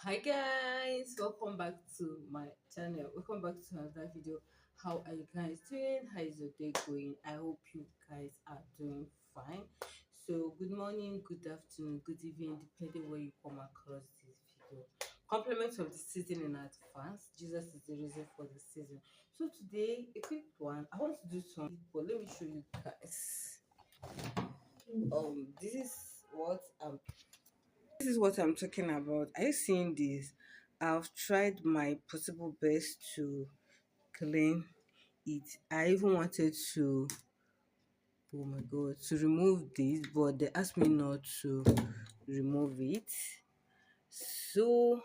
Hi guys, welcome back to my channel. Welcome back to another video. How are you guys doing? How is your day going? I hope you guys are doing fine. So good morning, good afternoon, good evening, depending where you come across this video. Compliments of the season in advance. Jesus is the reason for the season. So today, a quick one. I want to do something, but let me show you guys. This is what I'm talking about. Are you seeing this? I've tried my possible best to clean it. I even wanted to, oh my god, to remove this, but they asked me not to remove it. So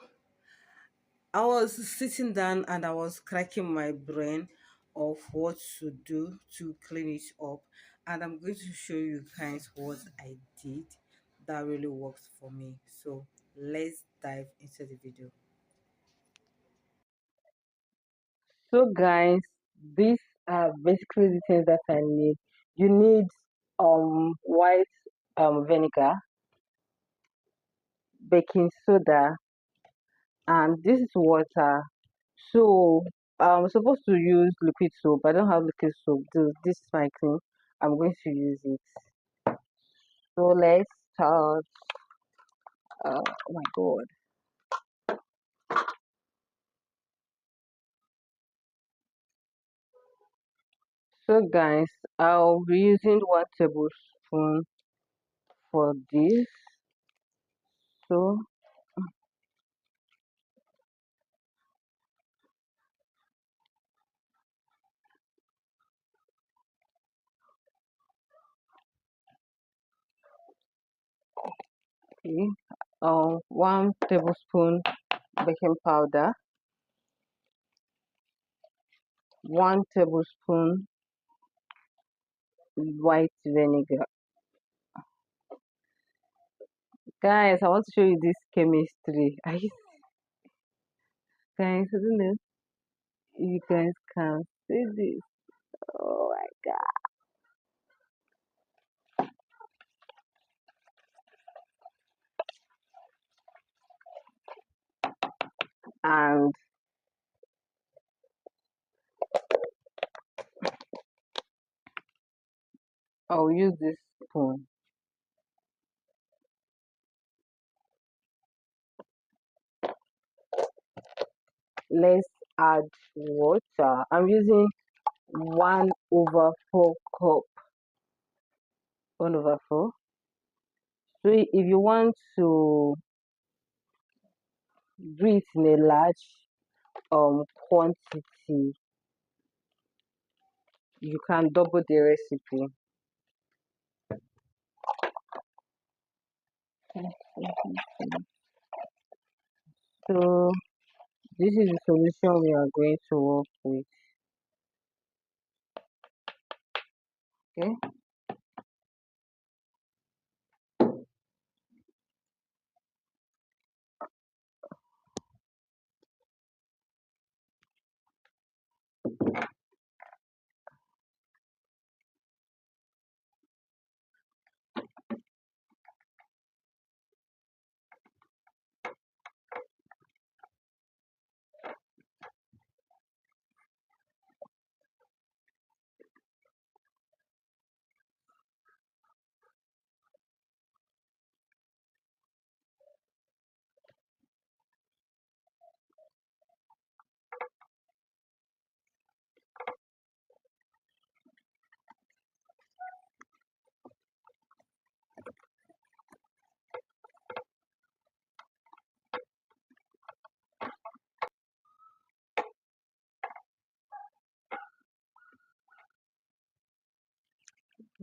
I was sitting down and I was cracking my brain of what to do to clean it up. And I'm going to show you guys what I did that really works for me. So let's dive into the video. So guys, these are basically the things that I need. You need white vinegar, baking soda, and this is water. So I'm supposed to use liquid soap. I don't have liquid soap. This is my cream. I'm going to use it. So let's start. Oh my god. So guys, I'll be using 1 tablespoon for this. So okay, 1 tablespoon baking powder, 1 tablespoon white vinegar. Guys, I want to show you this chemistry. Guys, I don't know if you guys can see this. Oh my god. And I'll use this spoon. Let's add water. I'm using 1/4 cup. 1/4. So if you want to do it in a large quantity, you can double the recipe. So this is the solution we are going to work with. Okay.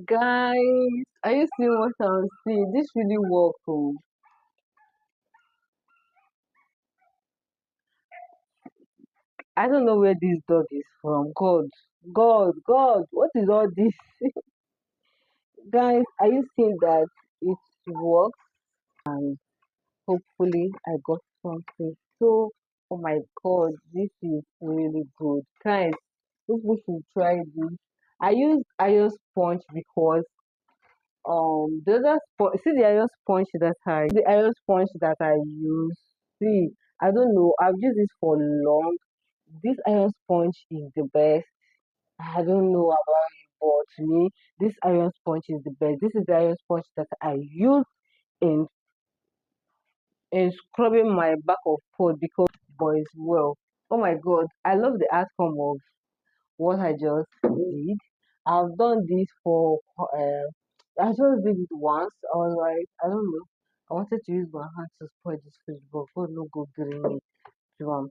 Guys, are you seeing what I'm seeing? This really works. Oh. I don't know where this dog is from. God, what is all this? Guys, are you seeing that it works? And hopefully I got something. So, oh my God, this is really good. Guys, people should try this. I use iron sponge because the other sponge, see the iron sponge that I use See, I don't know. I've used this for long. This iron sponge is the best. I don't know about you, but to me, this iron sponge is the best. This is the iron sponge that I use in scrubbing my back of pot because boys well. Oh my god, I love the outcome of what I just did. I've done this for I just did it once. I was like, I don't know. I wanted to use my hand to spoil this food, but God no go green me to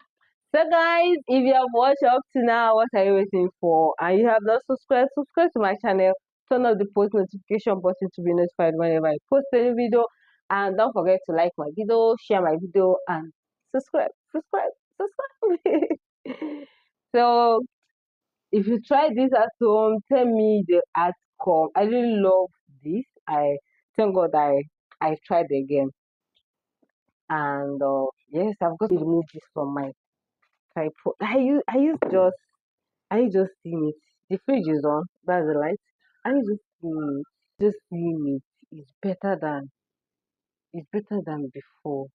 So guys, if you have watched up to now, what are you waiting for? And you have not subscribed, subscribe to my channel, turn on the post notification button to be notified whenever I post any video. And don't forget to like my video, share my video, and subscribe, subscribe, subscribe. So if you try this at home, tell me the outcome. I really love this. I thank God I tried again. And yes, I've got to remove this from my tripod. I just seeing it. The fridge is on. That's the light. I just seeing it. Just seeing it is better than before.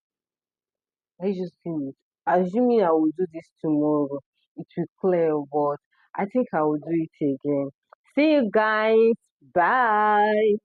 I just seeing it. Assuming I will do this tomorrow, it will clear. But I think I will do it again. See you guys. Bye.